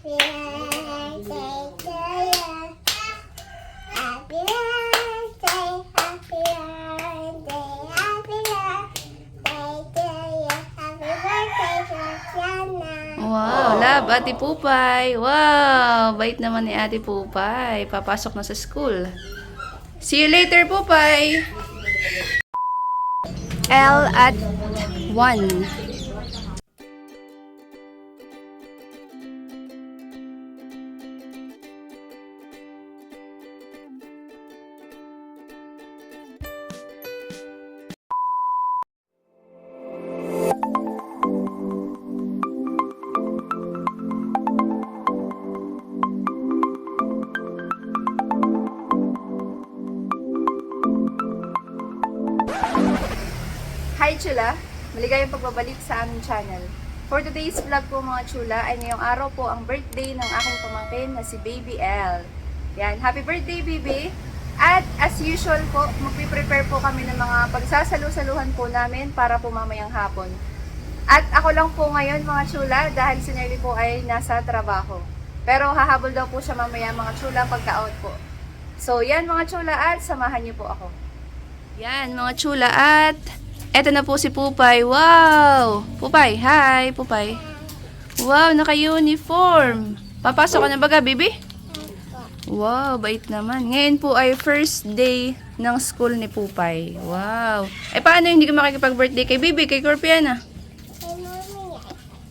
Wow, love, Ate Pupay. Wow, bait naman ni Ate Pupay. Papasok na sa school. See you later, Pupay. L at 1. Hi Chula! Maligayang pagbabalik sa aming channel. For today's vlog po mga Chula ay ngayong araw po ang birthday ng aking pamangkin na si Baby L. Yan, happy birthday Baby! At as usual po, magpiprepare po kami ng mga pagsasalu-saluhan po namin para po mamayang hapon. At ako lang po ngayon mga Chula dahil si Nerly po ay nasa trabaho. Pero hahabol daw po siya mamaya mga Chula pagka-out po. So yan mga Chula at samahan niyo po ako. Yan mga Chula at eto na po si Pupay. Wow! Pupay, hi! Pupay. Wow, naka-uniform. Papasok ka na baga, baby? Wow, bait naman. Ngayon po ay first day ng school ni Pupay. Wow. Eh, paano hindi ka makikipag-birthday kay baby, kay Corpiana?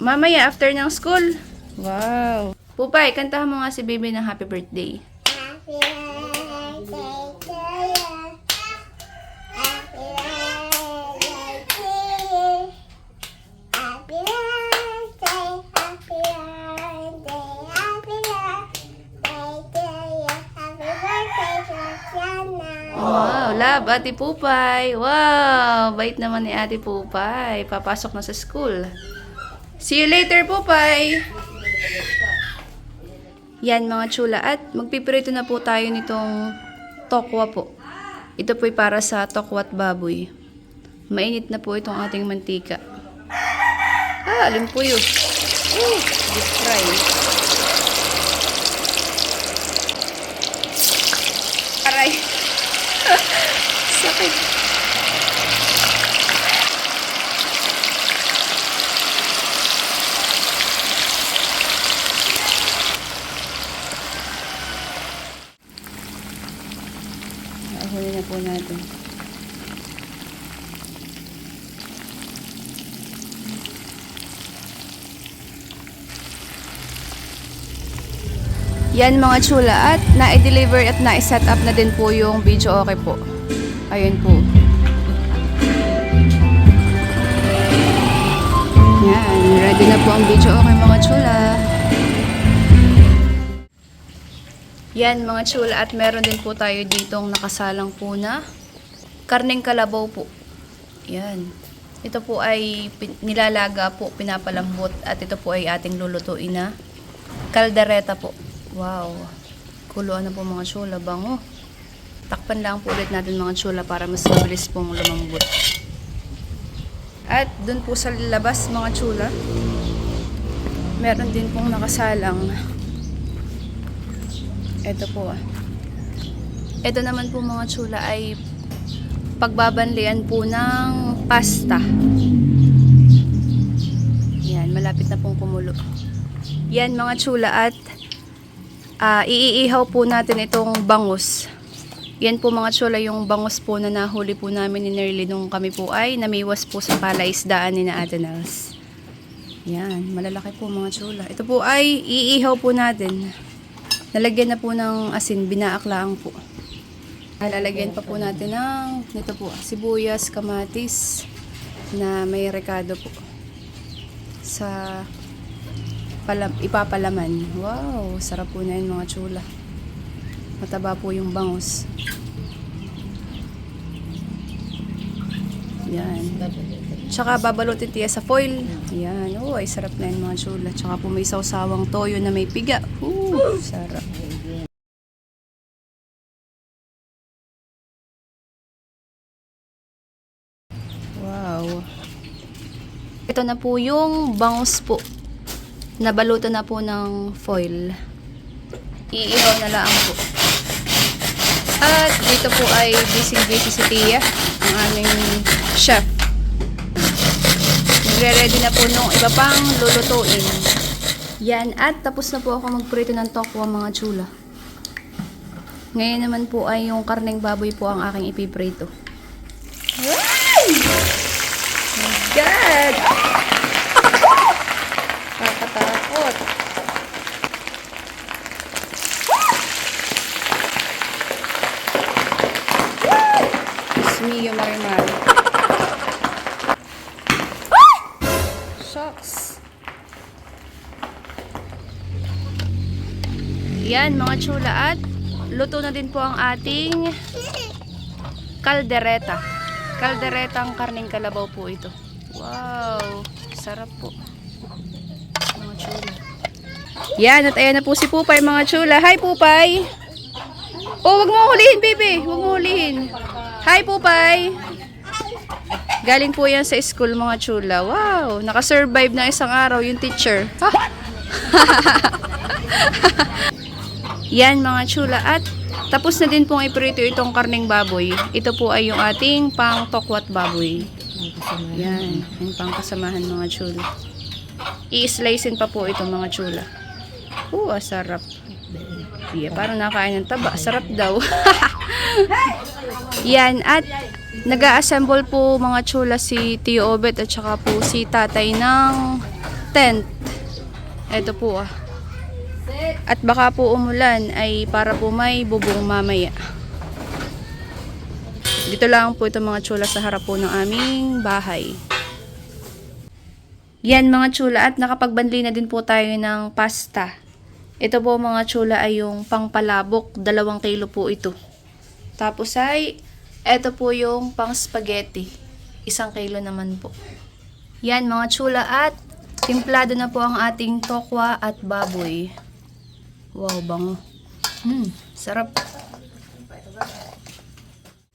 Mamaya, after ng school? Wow. Pupay, kantahan mo nga si baby ng happy birthday. Happy birthday to you. Happy birthday to you. Happy birthday, happy birthday, happy birthday to you. Happy birthday, Georgiana. Wow, love, Ate Pupay. Wow, bait naman ni Ate Pupay. Papasok na sa school. See you later, Pupay. Yan mga Chula at magpiprito na po tayo nitong tokwa po. Ito po'y para sa tokwat baboy. Mainit na po itong ating mantika. Alin po yun? Deep fry. Aray. Sakit. Huli na po natin. Yan mga Chula at na-deliver at na-set up na din po yung video okay po. Ayun po. Yan, ready na po ang video okay mga Chula. Yan mga Chula at meron din po tayo ditong nakasalang po na karneng kalabaw po. Yan. Ito po ay nilalaga po, pinapalambot at ito po ay ating lulutuin na kaldereta po. Wow. Kuluan na po mga Chula, bango. Takpan lang po ulit natin mga Chula para mas mabilis pong lumambot. At dun po sa labas mga Chula, meron din pong nakasalang. Ito po. Ito naman po mga Chula ay pagbabanlian po ng pasta. Yan, malapit na pong kumulo. Yan mga Chula at iihaw po natin itong bangus. Yan po mga Chula yung bangus po na nahuli po namin ni Nerly nung kami po ay namiwas po sa palaisdaan ni na Ate Nels. Yan, malalaki po mga Chula. Ito po ay iihaw po natin. Nalagyan na po ng asin, binaaklaan po. Lalagyan pa po natin ng nito po, sibuyas, kamatis na may rekado po sa ipapalaman. Wow, sarap po na yun mga Chula. Mataba po yung bangus. Yan. Tsaka babalutin tiya sa foil. Yan. Oh, ay sarap na yun mga Chula. Tsaka po may sawsawang toyo na may piga. Sarap. Wow. Ito na po yung bangus po. nabalutan na po ng foil. Iihaw na lang po. At dito po ay busy si Tia, ang aming chef. Nagre-ready na po nung iba pang lulutuin. Yan, at tapos na po ako magprito ng tokwa mga chula. Ngayon naman po ay yung karneng baboy po ang aking ipiprito. Ay! My God! Kakatakot. It's me, yung Marimar. Shucks. Yan mga chula, at luto na din po ang ating kaldereta. Kalderetang karneng kalabaw po ito. Wow, sarap po. Mga chula. Yan, at ayan na po si Pupay mga chula. Hi Pupay! Oh, wag mo hulihin, baby. Wag mo hulihin. Hi Pupay! Galing po yan sa school mga chula. Wow, nakasurvive na isang araw yung teacher. Ha? Yan mga chula, at tapos na din pong iprito itong karneng baboy. Ito po ay yung ating pang tokwat baboy. Yan, yung pang kasamahan mga chula. I-slicein pa po ito mga chula. Sarap. Yeah, parang nakain ng taba. Sarap daw. Yan, at nag-a-assemble po mga chula si Tio Obet at saka po si tatay ng tent. Ito po At baka po umulan ay para po may bubong mamaya. Dito lang po ito mga chula sa harap po ng aming bahay. Yan mga chula, at nakapagbanli na din po tayo ng pasta. Ito po mga chula ay yung pangpalabok, 2 kilo po ito. Tapos ay, ito po yung pang spaghetti, 1 kilo naman po. Yan mga chula, at timplado na po ang ating tokwa at baboy. Wow, bango. Sarap.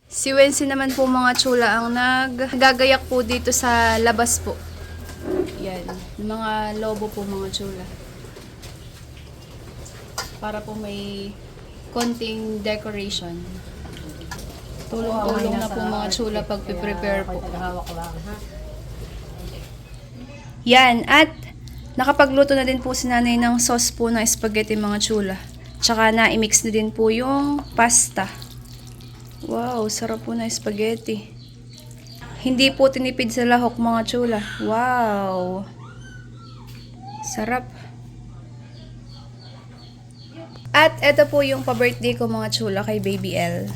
Si Wensi naman po mga chula ang naggagayak po dito sa labas po. Yan, mga lobo po mga chula. Para po may konting decoration. Tulong-tulong na po mga chula pag prepare po. Yan, at nakapagluto na din po si nanay ng sauce po ng spaghetti mga chula. Tsaka na-mix na din po yung pasta. Wow, sarap po na spaghetti. Hindi po tinipid sa lahok mga chula. Wow. Sarap. At ito po yung pa-birthday ko mga chula kay Baby L.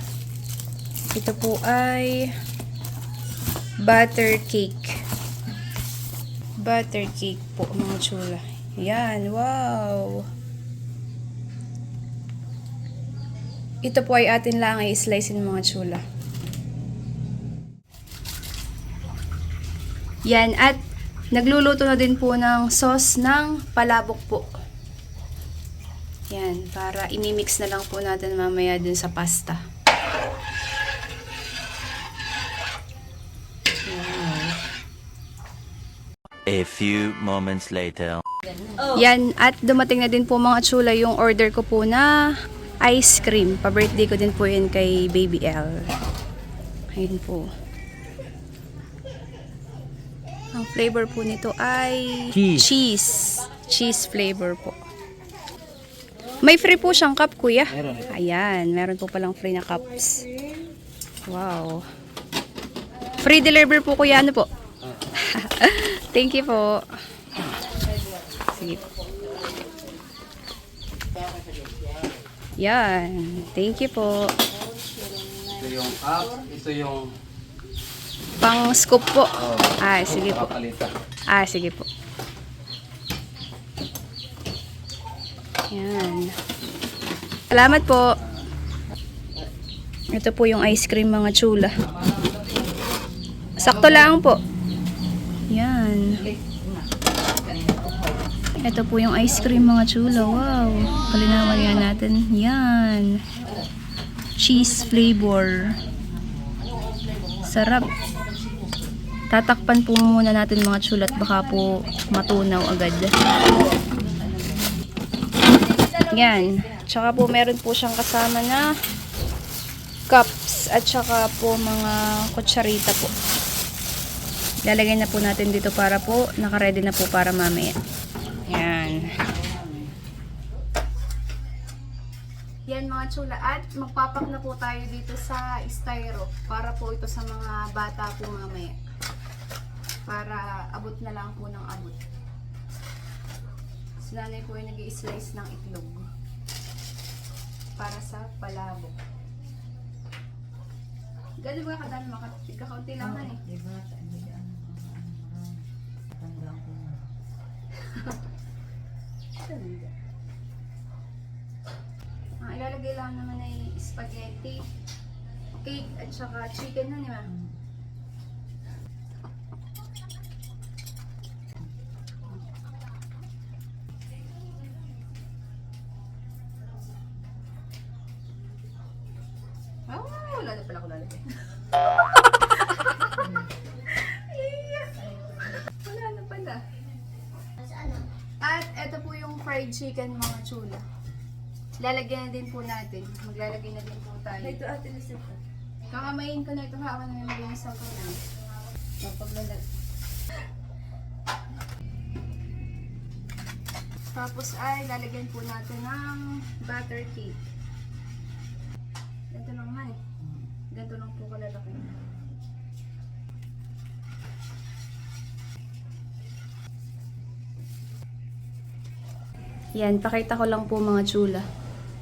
Ito po ay butter cake. Butter cake po mga chula. Yan, wow. Ito po ay atin lang ay slicein mga chula. Yan, at nagluluto na din po ng sauce ng palabok po. Yan, para imimix na lang po natin mamaya dun sa pasta. A few moments later. Yan, at dumating na din po mga chula yung order ko po na ice cream. Pa-birthday ko din po yun kay Baby L. Ayun po. Ang flavor po nito ay cheese. Cheese flavor po. May free po siyang cup, kuya. Ayan, meron po palang free na cups. Wow. Free deliver po, kuya. Ano po? Thank you po. Sige po. Yan. Thank you po. Ito yung cup, ito yung Pang scoop po. Sige po. papalitan. Sige po. Yan. Salamat po. Ito po yung ice cream mga chula. Sakto lang po. Yan. Ito po yung ice cream mga chula. Wow. Palinawan yan natin. Yan. Cheese flavor. Sarap. Tatakpan po muna natin mga chula at baka po matunaw agad. Yan. Tsaka po meron po siyang kasama na cups at tsaka po mga kutsarita po. Lalagay na po natin dito para po naka-ready na po para mamaya. Yan. Yan mga chula. At magpapak na po tayo dito sa styro para po ito sa mga bata po mamaya. Para abot na lang po ng abot. Si nanay po ay nag-i-slice ng itlog para sa palabok. Gano'n ba kadami? Kakaunti lang na eh. Ang ilalagay lang naman ay spaghetti, cake at saka chicken na, di ba? Wala na pala ako lalagay. Wala na pala. At ito po yung fried chicken mga chula. Lalagyan na din po natin. Maglalagay na din po tayo. Ito ate Lisette. Kakamayin ko na ito. Hawa na yung malinis ako na. Mapaglalag. Tapos ay lalagyan po natin ng butter cake. Ganito lang man eh. Ganito lang po kalalaki. Yan, pakita ko lang po mga chula.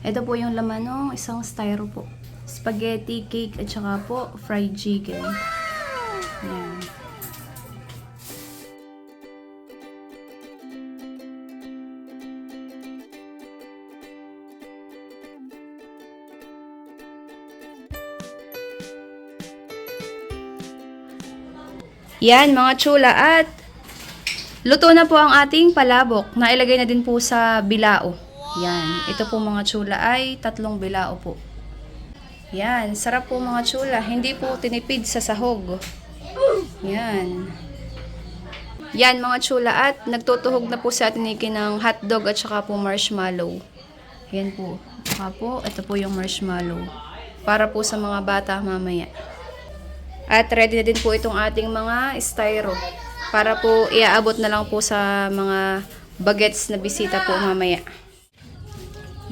Ito po yung laman ng isang styro po. Spaghetti, cake, at saka po fried chicken. Yan. Yan mga chula at luto na po ang ating palabok. Nailagay na din po sa bilao. Yan. Ito po mga chula ay 3 bilao po. Yan. Sarap po mga chula. Hindi po tinipid sa sahog. Yan. Yan mga chula at nagtutuhog na po sa atin ng hotdog at saka po marshmallow. Yan po. Saka po, ito po yung marshmallow. Para po sa mga bata mamaya. At ready na din po itong ating mga styro. Para po iaabot na lang po sa mga bagets na bisita po mamaya.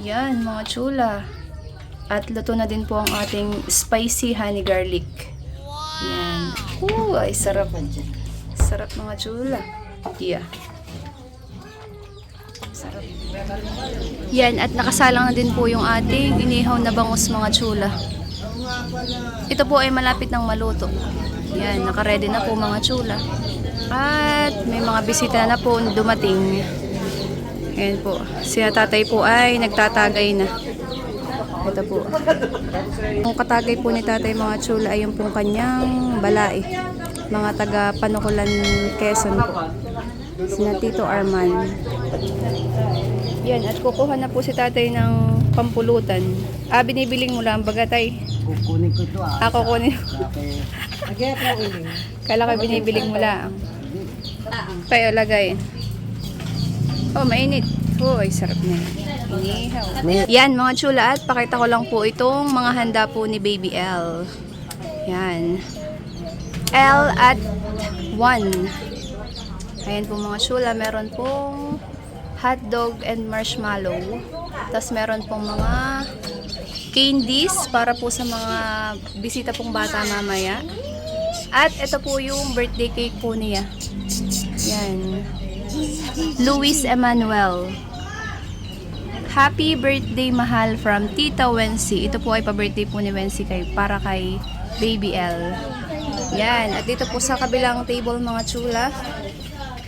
Yan mga chula. At luto na din po ang ating spicy honey garlic. Yan. Ay sarap. Sarap mga chula. Yeah. Sarap. Yan at nakasalang na din po yung ating inihaw na bangus mga chula. Ito po ay malapit ng maluto. Yan, naka-ready na po mga chula. At may mga bisita na po dumating. Ayan po. Si tatay po ay nagtatagay na. Ito po. Ang katagay po ni tatay mga chula ay yung pong kanyang balai. Mga taga Panukulan, Quezon po. Sina Tito Arman. Yan, at kukuha na po si tatay ng pampulutan. Binibiling mo lang bagatay. Kukunin ko ito Kukunin. Kala ko binibiling mo lang. Tayo lagay. Oh, mainit. Oh, ay sarap na yan. Inihaw. Yan mga chula at pakita ko lang po itong mga handa po ni Baby L. Yan. L at 1. Ayan po mga chula. Meron pong hotdog and marshmallow. Tapos meron pong mga candies para po sa mga bisita pong bata mamaya. At ito po yung birthday cake po niya. Yan. Luis Emmanuel. Happy birthday mahal from Tita Wency. Ito po ay pa-birthday po ni Wency para kay Baby L. Yan. At dito po sa kabilang table mga chula.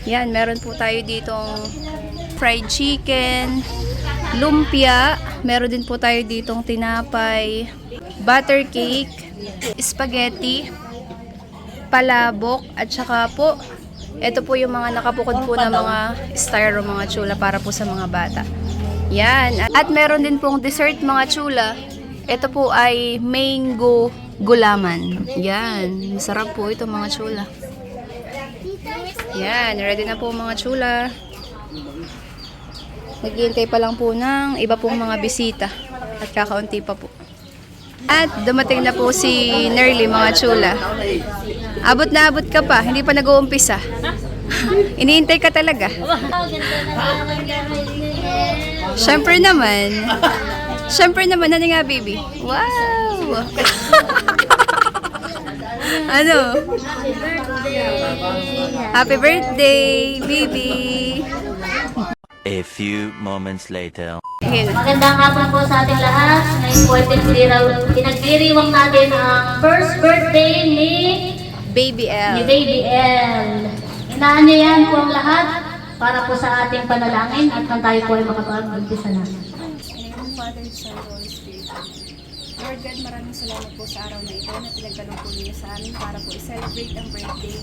Yan. Meron po tayo ditong fried chicken, lumpia. Meron din po tayo ditong tinapay, butter cake, spaghetti, palabok, at saka po, ito po yung mga nakabukod po na mga styro mga chula para po sa mga bata. Yan. At meron din pong dessert mga chula. Ito po ay mango gulaman. Yan. Masarap po ito mga chula. Yan. Ready na po mga chula. Naghihintay pa lang po ng iba pong mga bisita. At kakaunti pa po. At dumating na po si Nerly, mga chula. Abot na abot ka pa, hindi pa nag-uumpisa. Iniintay ka talaga. Syempre naman. Syempre naman, ano nga baby? Wow! Ano? Happy birthday, baby! A few moments later. Magandang hapon po sa ating lahat. Ngayon po ay pinagdiriwang natin ang first birthday ni Baby L. Baby L. Inaanyayan po ang lahat para po sa ating panalangin at nang tayo po ay makapag-umpisa na. Father, Son, Holy Spirit. Lord God, maraming salamat po sa araw na ito na pinagkalong po niyo sa amin para po i-celebrate ang birthday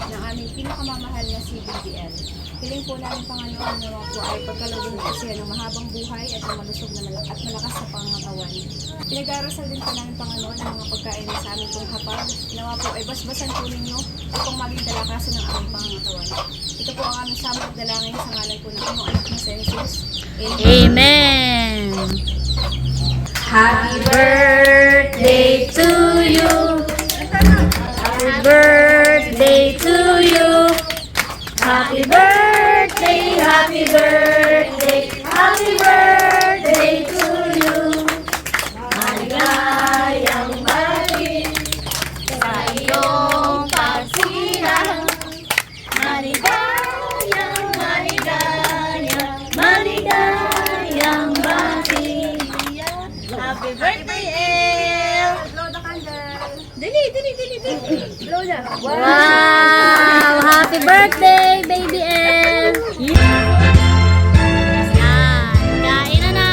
ng aming pinakamamahal na si BBL. Hiling po namin, Panginoon, na po ay pagkalugin po siya ng mahabang buhay at ng malusog na at malakas na pangangatawan. Pinag-aarasal din po namin, Panginoon, ang mga pagkain sa aming pong hapag. Nawa po ay basbasan po ninyo upang maging talakasan ng aming pangangatawan. Ito po ang aming samot dalangin sa ngalan po ng aming anak na si Jesus. Amen! Happy birthday to you. Happy birthday to you. Happy birthday, happy birthday, happy birthday to you. Maligayang bati sa iyong pagsilang. Maligayang, maligayang, maligayang bati. Happy birthday, El! Blow the candle. Dali. Blow na. Wow! Happy birthday, Baby L! Yan! Kain na!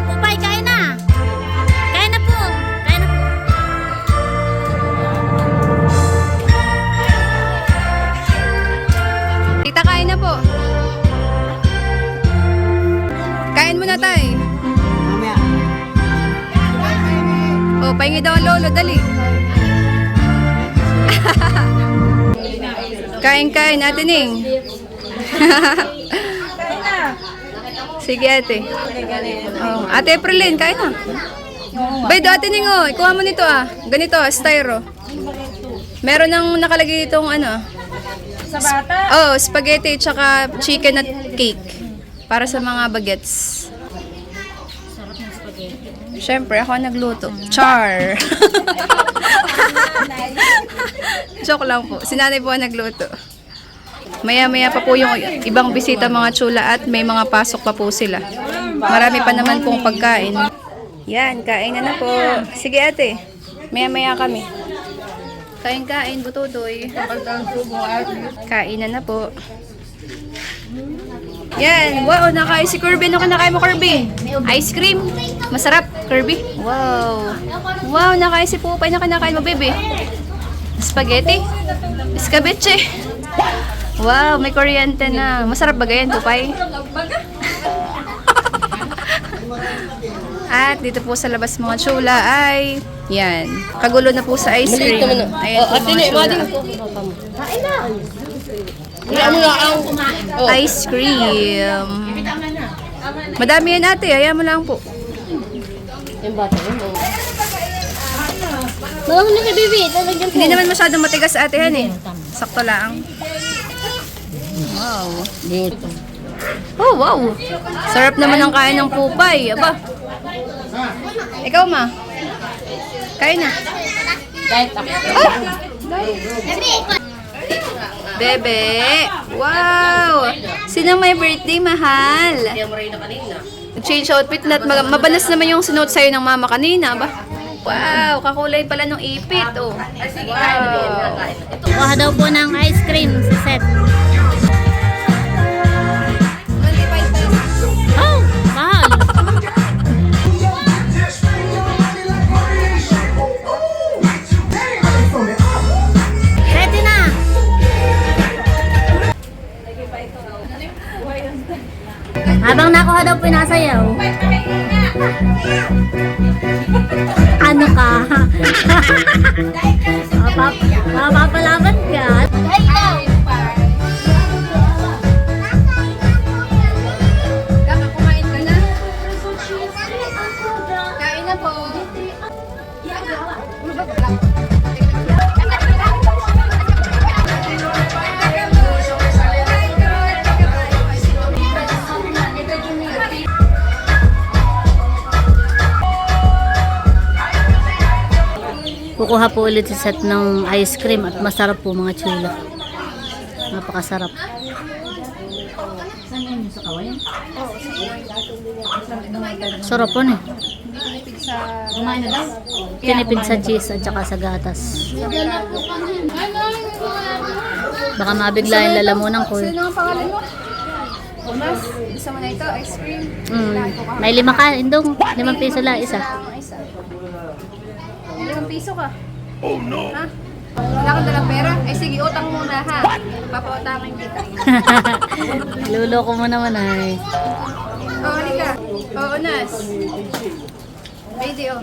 Pupay, kain na! Kain na po! Kain na! Tita, kain na po. Kain muna tayo. Oh, pahingi daw ang lolo, dali. Kain natin eh. Sige ate. Oh, ate Aprilin, kain na. Bay, do ate Ning, oh, ikuha mo nito ah. Ganito ah, styro. Meron nang nakalagay ditong ano. Sa bata? Oh, spaghetti tsaka chicken at cake. Para sa mga bagets. Siyempre, ako ang nagluto. Char! Joke lang po. Si nanay po ang nagluto. Maya-maya pa po yung ibang bisita mga chula at may mga pasok pa po sila. Marami pa naman pong pagkain. Yan, kain na po. Sige ate, maya-maya kami. Kain, butudoy. Kain na po. Yan, wow, nakain si Kirby. Ano ka nakain mo, Kirby? Ice cream. Masarap, Kirby. Wow. Wow, nakain si Pupay. Ano ka nakain mo, baby? Spaghetti? Escabeche. Wow, may kuryente na. Masarap ba ganyan, Pupay? At dito po sa labas mga chula ay yan. Kagulo na po sa ice cream. Ayan po mga chula. Ice cream. Madami yan ate, ayaw mo lang po. Malaki na si Bibi. Talagyan po. Hindi naman masyadong matigas ate yan eh. Sakto lang. Wow. Oh wow. Sarap naman ang kain ng Pupay. Aba. Ikaw ma. Kain na. Oh! Bebe. Wow. Sino may birthday, mahal? Change outfit na at mabalas naman yung sinuot sa'yo ng mama kanina, ba? Wow, kakulay pala nung ipit, oh. Wow. Kuha daw po ng ice cream si Seth. Oh, mahal. Ready na. Habang nakuha daw po yung nasayaw. ano ka? Mapapalaban ka. Kaka, kumain ka na? Kain na po. Kukuha po ulit sa set ng ice cream at masarap po mga chula. Napakasarap. Saan yun? Sa kawayan? Sarap po eh. Kumain na daw? Tinipid sa cheese at saka sa gatas. Baka mabigla yung lalamunan ko. Sino ang pangalan mo? Mas, gusto mo na ito, ice cream? May 5 ka, Indong. 5 piso lang isa. Isa. 5 piso ka. Oh no! Ha? Wala kang dalang pera? Ay sige, utang muna ha. Papautangin kita. Luloko mo naman ay. Oh, halika. Oo, Nas. Lady, oh.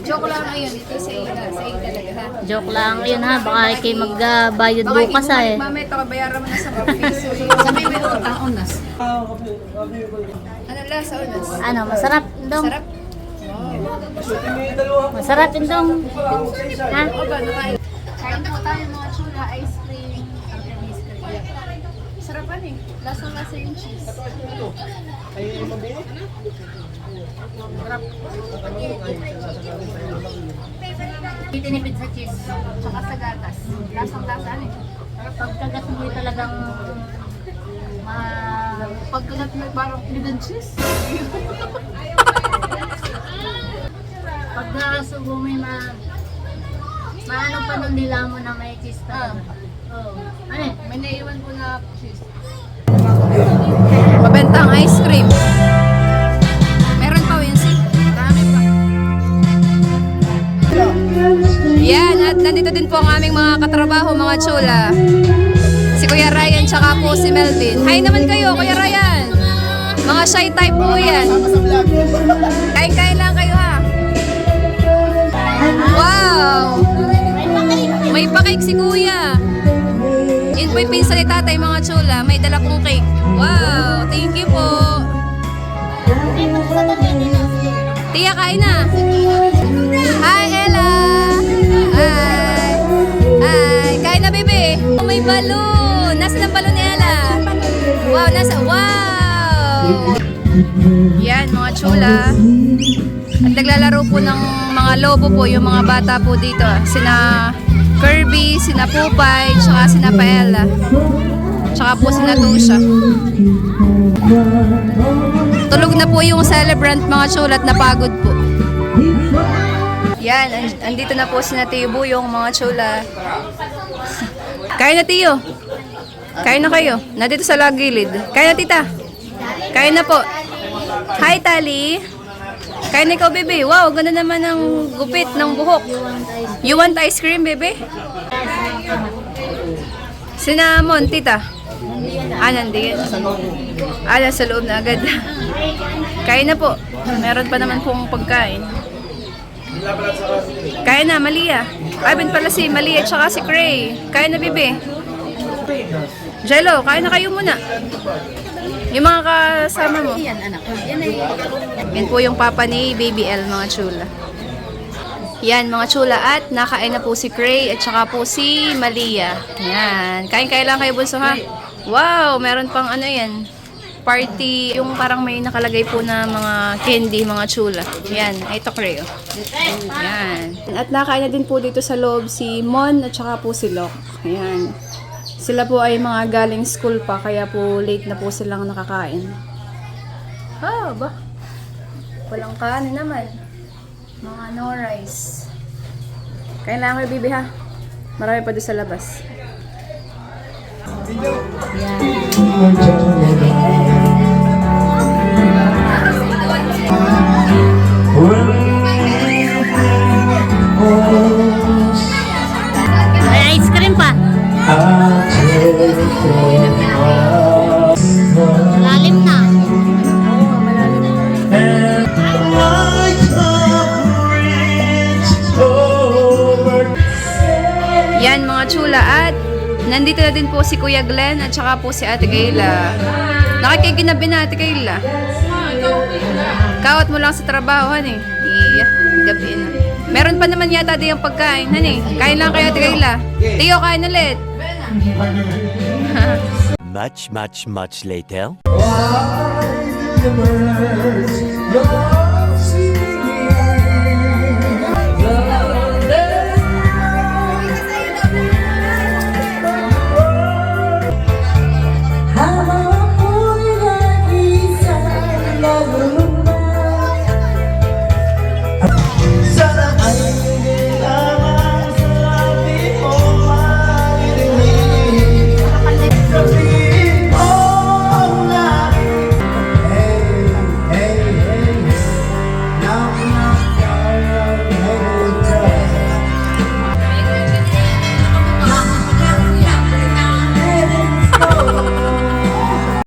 Joke lang ngayon. Ito sa iyo na. Sa iyo talaga ha. Joke lang yun ha. Baka kayo magbayad bukas ha eh. Mamaya ito, bayaran mo na sa 5 piso. Sabi may utang, Unas. Ano lasa, Unas? Ano, masarap, Indong. Sarap? Masarap, Indong. Ha? O ba, nakain? Kain po tayo mga chula, ice cream. Sarapan eh. Lasang-lasa yung cheese. Tinipid sa cheese. Tsaka sa gatas. Lasang-lasa ano eh. Pagkagat mo talagang Pagkagat mo parang pinag cheese. pag nasubo mo yung maano pa nung nila mo na may cheese talaga. Oh. Ano eh? May naiwan ko na cheese. Mabenta ang ice cream. Meron pa, Wincy. Marami pa. Yan, at nandito din po ang aming mga katrabaho, mga chula. Si Kuya Ryan, tsaka po si Melvin. Hi naman kayo, Kuya Ryan. Mga shy type po yan. Kain-kain lang kayo ha. Wow! May pa-cake si Kuya. Yun po yung pinsan ni tatay, mga chula. May dala pong cake. Wow! Thank you po. Tia, kain na. Hi, Ella! Hi! Hi! Kain na, bebe. Oh, may balon. Nasaan ang balon ni Ella? Wow, wow! Yan, mga chula. At naglalaro po ng mga lobo po, yung mga bata po dito. Sina Kirby, sina Pupay, tsaka sina Paella. Tsaka po sina Tusha. Tulog na po yung celebrant, mga chula, at napagod po. Yan, andito na po sina Tiyo Buyong, mga chula. Kain na, Tiyo. Kain na kayo. Nandito sa lagilid. Kain na, tita. Kain na po. Hi, Tali. Kain na ikaw, bebe. Wow, ganda naman ng gupit ng buhok. You want ice cream, bebe? Cinnamon, tita. Nandiyan. Nasa loob na agad. Kain na po. Meron pa naman pong pagkain. Kain na, Malia. Ay, ben pala si Malia tsaka si Cray. Kain na, bebe. Jello, kain na kayo muna. Yung mga kasama mo. Yan po yung papa ni Baby L, mga chula. Yan, mga chula. At nakain na po si Cray at saka po si Malia. Yan. Kain-kain lang kayo, bunso, ha? Wow, meron pang ano yan. Party. Yung parang may nakalagay po na mga candy, mga chula. Yan. Ito, Cray. Oh. Yan. At nakain na din po dito sa loob si Mon at saka po si Lok. Yan. Sila po ay mga galing school pa, kaya po late na po silang nakakain. Ba? Walang kanin naman. Mga no rice. Kailangan kayo, bibi, ha? Marami pa doon sa labas. May ice cream pa. Malalim na. Nandito na din po si Kuya Glenn at saka po si Ate Kayla. Nakikiginabi na Ate Kayla. Kawat mo lang sa trabaho, han eh. Iya, gabi na. Meron pa naman yata di yung pagkain, han eh. Kain lang kayo Ate Kayla. Tiyo, kain ulit. Much later. Why do the birds go